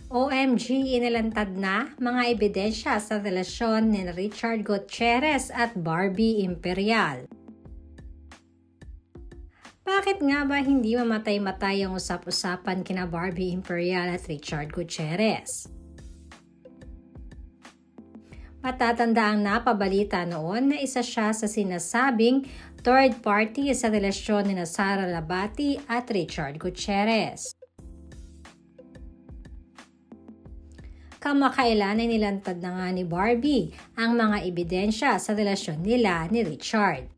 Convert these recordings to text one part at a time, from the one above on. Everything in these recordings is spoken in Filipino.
OMG, inilantad na mga ebidensya sa relasyon ni Richard Gutierrez at Barbie Imperial. Bakit nga ba hindi mamatay-matay ang usap-usapan kina Barbie Imperial at Richard Gutierrez? Matatanda ang napabalita noon na isa siya sa sinasabing third party sa relasyon ni Sara Labati at Richard Gutierrez. Kamakailan ay nilantad na nga ni Barbie ang mga ebidensya sa relasyon nila ni Richard.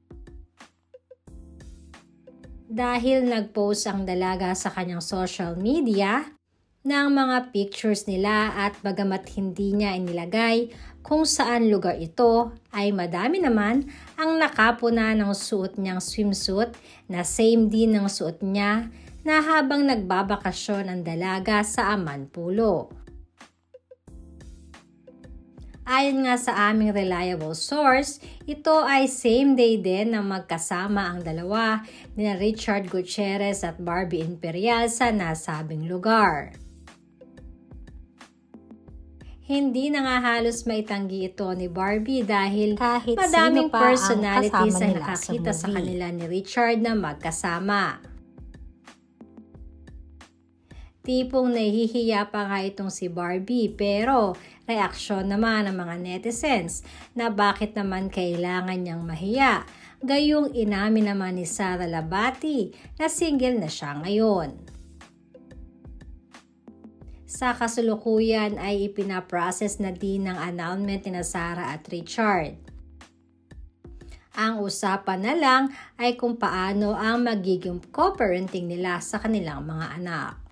Dahil nag-post ang dalaga sa kanyang social media ng mga pictures nila at bagamat hindi niya inilagay kung saan lugar ito, ay madami naman ang nakapuna ng suot niyang swimsuit na same din ng suot niya na habang nagbabakasyon ang dalaga sa Amanpulo. Ayon nga sa aming reliable source, ito ay same day din na magkasama ang dalawa ni Richard Gutierrez at Barbie Imperial sa nasabing lugar. Hindi na nga halos maitanggi ito ni Barbie dahil kahit madaming personalities ang nakakita sa kanila ni Richard na magkasama. Tipong nahihiya pa nga itong si Barbie pero reaksyon naman ng mga netizens na bakit naman kailangan niyang mahiya. Gayong inamin naman ni Sara Labati na single na siya ngayon. Sa kasulukuyan ay ipinaprocess na din ng annulment ni Sara at Richard. Ang usapan na lang ay kung paano ang magiging co-parenting nila sa kanilang mga anak.